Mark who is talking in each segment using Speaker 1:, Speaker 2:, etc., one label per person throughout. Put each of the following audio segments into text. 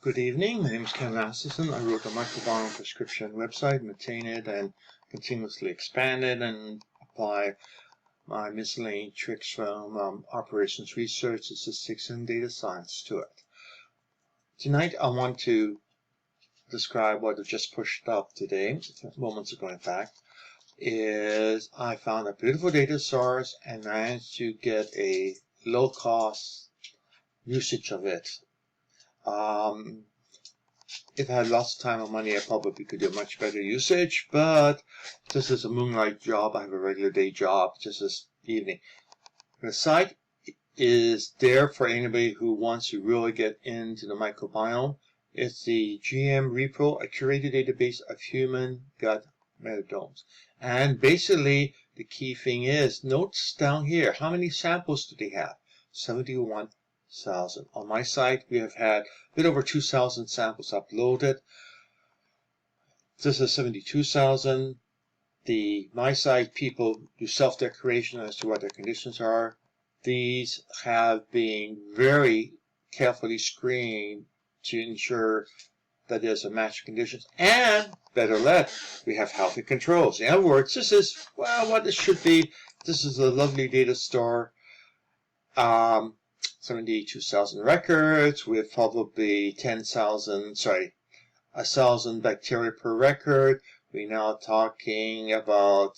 Speaker 1: Good evening, my name is Ken Masterson. I wrote the Microbiome prescription website, maintain it, and continuously expand it and apply my miscellaneous tricks from operations research, statistics, and data science to it. Tonight I want to describe what I just pushed up today, moments ago in fact, is I found a beautiful data source and managed to get a low-cost usage of it. If I had lots of time and money, I probably could do a much better usage, but this is a moonlight job. I have a regular day job just this evening. The site is there for anybody who wants to really get into the microbiome. It's the GM Repro, a curated database of human gut metabomes. And basically, the key thing is, notes down here, how many samples do they have? 71,000. On my site, we have had a bit over 2,000 samples uploaded. This is 72,000. My site people do self-declaration as to what their conditions are. These have been very carefully screened to ensure that there's a match of conditions. And, better yet, we have healthy controls. In other words, this is, well, what it should be. This is a lovely data store. 72,000 records with probably 1,000 bacteria per record. We're now talking about,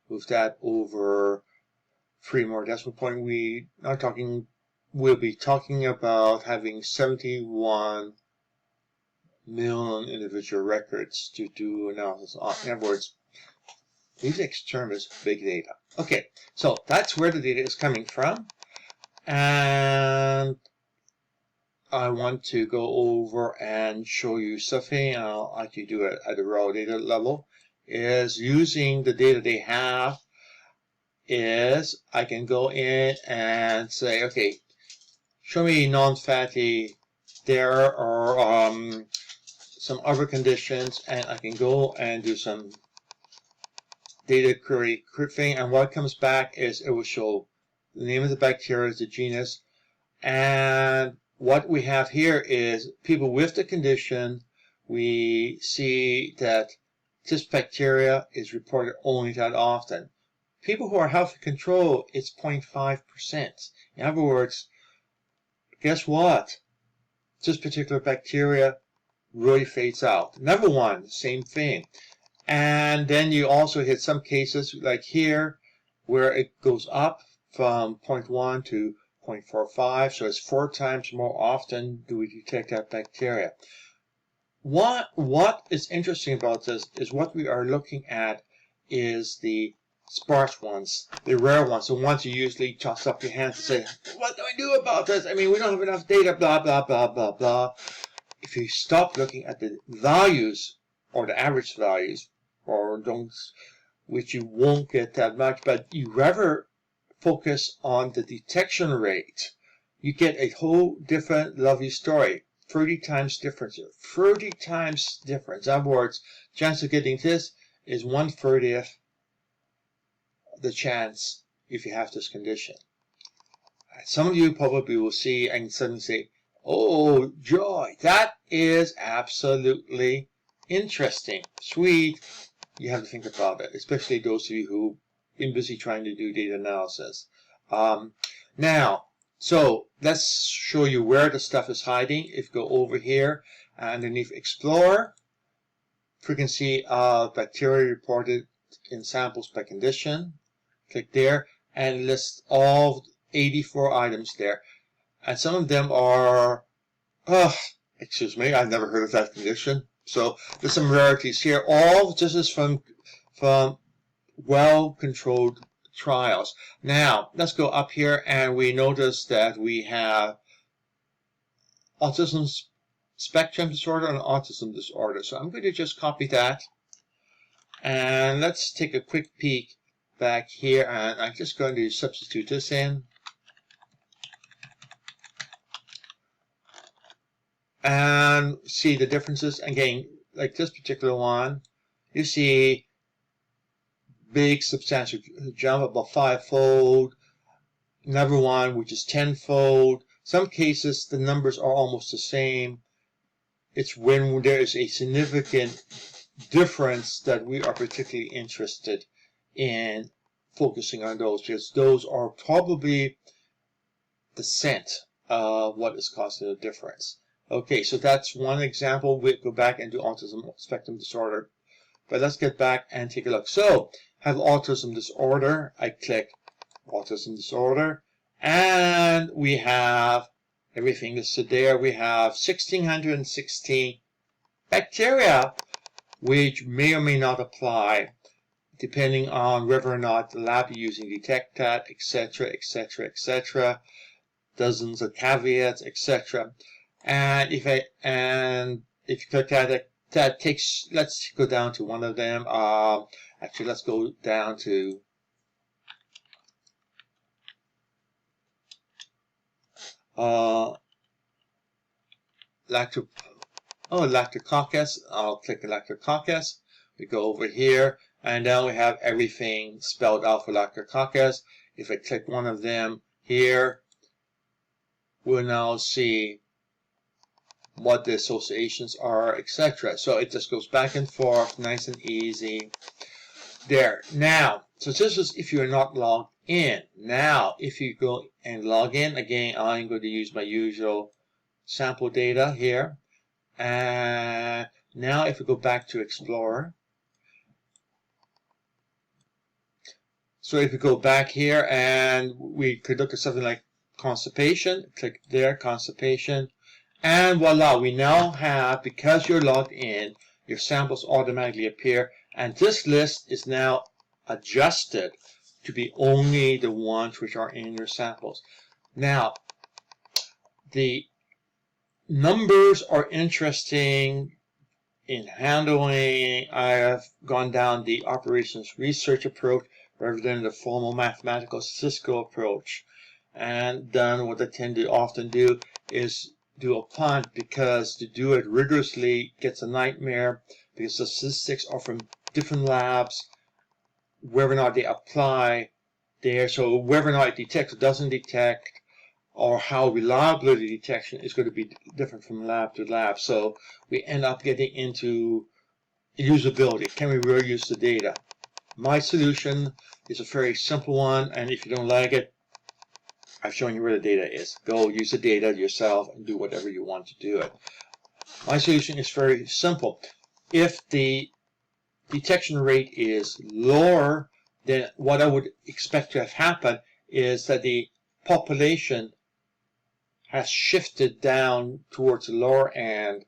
Speaker 1: move that over 3 more decimal points. We'll be talking about having 71 million individual records to do analysis on. In other words, these term is big data. Okay, so that's where the data is coming from. And I want to go over and show you something, and I'll actually do it at the raw data level, is using the data they have, is I can go in and say, okay, show me non-fatty there or some other conditions, and I can go and do some data query thing, and what comes back is it will show the name of the bacteria, the genus, and what we have here is people with the condition. We see that this bacteria is reported only that often. People who are healthy control, it's 0.5%. In other words, guess what? This particular bacteria really fades out. Number one, same thing. And then you also hit some cases like here where it goes up from 0.1 to 0.45, so it's 4 times more often do we detect that bacteria. What is interesting about this is what we are looking at is the sparse ones, the rare ones, the ones you usually toss up your hands and say, what do I do about this? I mean, we don't have enough data, blah, blah, blah, blah, blah. If you stop looking at the values or the average values, or don't, which you won't get that much, but you rather focus on the detection rate, you get a whole different lovely story. 30 times difference here. 30 times difference. In other words, chance of getting this is 1/30 the chance if you have this condition. Some of you probably will see and suddenly say, oh joy, that is absolutely interesting. Sweet. You have to think about it, especially those of you who been busy trying to do data analysis. Now, so let's show you where the stuff is hiding. If you go over here underneath Explorer, frequency of bacteria reported in samples by condition. Click there and list all 84 items there. And some of them are, excuse me, I've never heard of that condition. So there's some rarities here. All this is from well-controlled trials. Now, let's go up here and we notice that we have autism spectrum disorder and autism disorder. So I'm going to just copy that. And let's take a quick peek back here. And I'm just going to substitute this in. And see the differences. Again, like this particular one, you see big substantial jump, about 5-fold. Another one which is 10-fold. Some cases the numbers are almost the same. It's when there is a significant difference that we are particularly interested in focusing on those, because those are probably the scent of what is causing the difference. Okay, so that's one example. We'll go back and do autism spectrum disorder. But let's get back and take a look. So, have autism disorder. I click autism disorder. And we have everything listed there. We have 1,616 bacteria, which may or may not apply, depending on whether or not the lab you're using detect that, etc., etc., etc. Dozens of caveats, etc. And if you click that, that takes. Let's go down to one of them. Actually, let's go down to Lactococcus. I'll click Lactococcus. We go over here, and now we have everything spelled out for Lactococcus. If I click one of them here, we'll now see what the associations are, etc. So it just goes back and forth, nice and easy. There. Now, so this is if you're not logged in. Now, if you go and log in, again, I'm going to use my usual sample data here. And now if we go back to Explorer. So if we go back here and we could look at something like constipation, click there, constipation. And voila, we now have, because you're logged in, your samples automatically appear, and this list is now adjusted to be only the ones which are in your samples. Now, the numbers are interesting in handling. I have gone down the operations research approach rather than the formal mathematical statistical approach, and then what I tend to often do is do a punt, because to do it rigorously gets a nightmare, because the statistics are from different labs, whether or not they apply there, so whether or not it detects or doesn't detect, or how reliable the detection is going to be different from lab to lab. So we end up getting into usability. Can we really use the data? My solution is a very simple one, and if you don't like it, I've shown you where the data is. Go use the data yourself and do whatever you want to do it. My solution is very simple. If the detection rate is lower, then what I would expect to have happened is that the population has shifted down towards the lower end,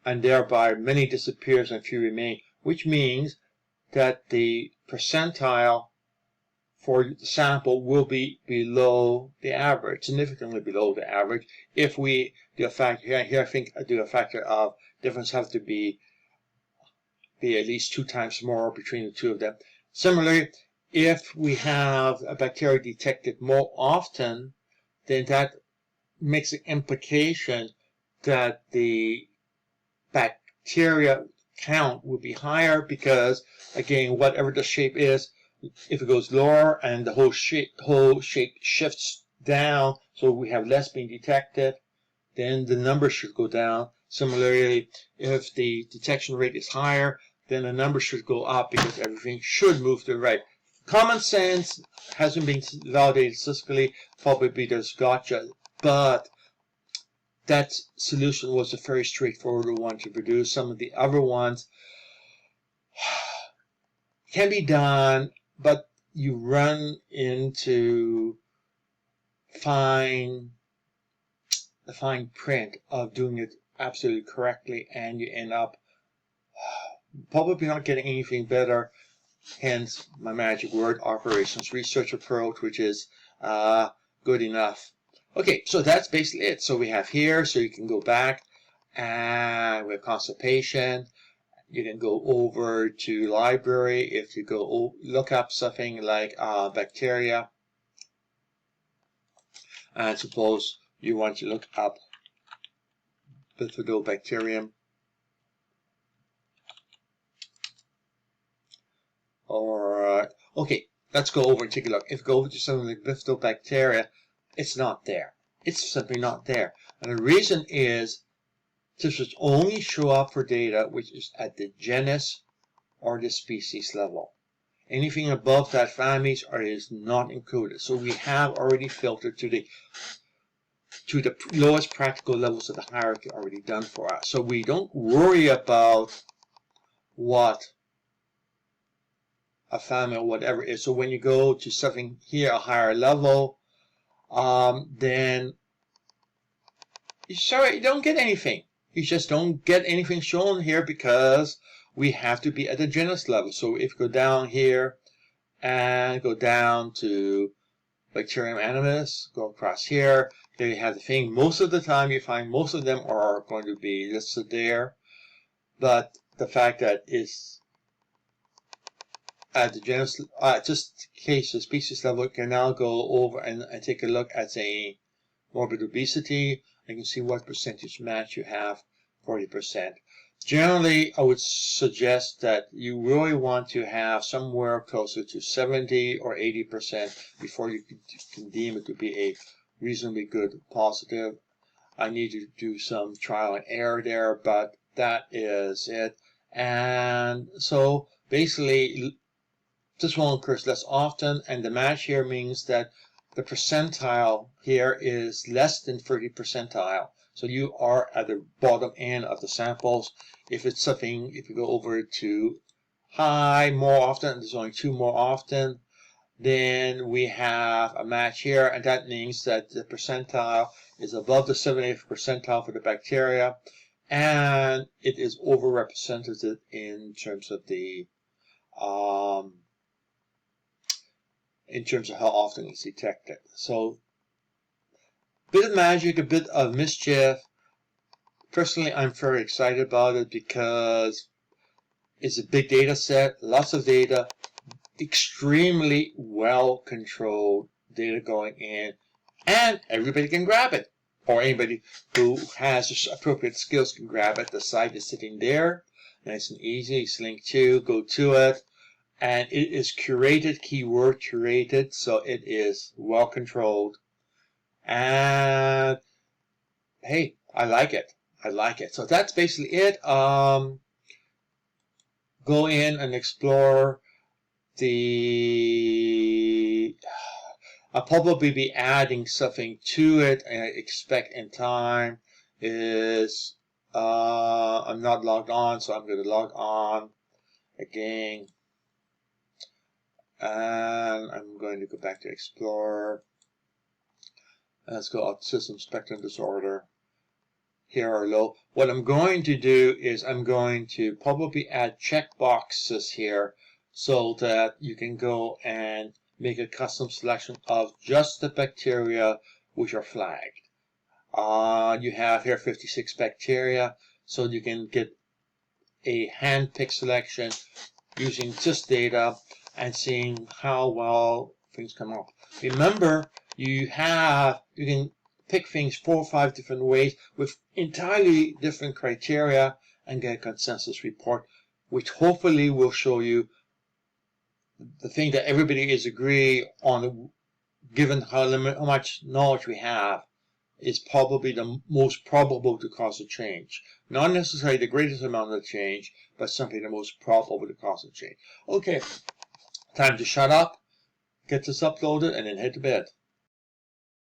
Speaker 1: and thereby many disappears and few remain, which means that the percentile for the sample will be below the average, significantly below the average. If we do a factor here, I think I do a factor of difference have to be at least 2 times more between the two of them. Similarly, if we have a bacteria detected more often, then that makes the implication that the bacteria count will be higher, because again, whatever the shape is, if it goes lower and the whole shape shifts down, so we have less being detected, then the number should go down. Similarly, if the detection rate is higher, then the number should go up, because everything should move to the right. Common sense hasn't been validated statistically, probably there's gotcha, but that solution was a very straightforward one to produce. Some of the other ones can be done, but you run into the fine print of doing it absolutely correctly, and you end up probably not getting anything better. Hence my magic word, operations research approach, which is good enough. Okay, so that's basically it. So we have here, so you can go back and we have constipation. You can go over to library if you go look up something like bacteria. And suppose you want to look up bifidobacterium. Or, okay, let's go over and take a look. If you go over to something like bifidobacteria, it's not there. It's simply not there. And the reason is this would only show up for data which is at the genus or the species level. Anything above that family is not included. So we have already filtered to the lowest practical levels of the hierarchy already done for us. So we don't worry about what a family or whatever is. So when you go to something here, a higher level, then you don't get anything. You just don't get anything shown here because we have to be at the genus level. So if you go down here and go down to Bacterium animus, go across here, there you have the thing. Most of the time you find most of them are going to be listed there. But the fact that it's at the genus, just in case the species level, you can now go over and take a look at, say, morbid obesity. You can see what percentage match you have, 40%. Generally, I would suggest that you really want to have somewhere closer to 70 or 80% before you can deem it to be a reasonably good positive. I need to do some trial and error there, but that is it. And so basically, this one occurs less often, and the match here means that the percentile here is less than 30 percentile. So you are at the bottom end of the samples. If it's something, if you go over to high more often, there's only 2 more often, then we have a match here, and that means that the percentile is above the 70th percentile for the bacteria, and it is overrepresented in terms of the how often it's detected. So, a bit of magic, a bit of mischief. Personally, I'm very excited about it because it's a big data set, lots of data, extremely well-controlled data going in, and everybody can grab it. Or anybody who has appropriate skills can grab it. The site is sitting there, nice and easy. It's linked to, go to it. And it is curated, keyword curated, so it is well controlled. And hey, I like it. I like it. So that's basically it. Go in and explore the. I'll probably be adding something to it, and I expect in time is I'm not logged on, so I'm going to log on again. And I'm going to go back to Explorer. Let's go out System Spectrum Disorder. Here are low. What I'm going to do is I'm going to probably add checkboxes here so that you can go and make a custom selection of just the bacteria which are flagged. You have here 56 bacteria, so you can get a hand-picked selection using just data and seeing how well things come up. Remember, you can pick things 4 or 5 different ways with entirely different criteria and get a consensus report, which hopefully will show you the thing that everybody is agreeing on, given how much knowledge we have, is probably the most probable to cause a change. Not necessarily the greatest amount of change, but simply the most probable to cause a change. Okay. Time to shut up, get this uploaded, and then head to bed.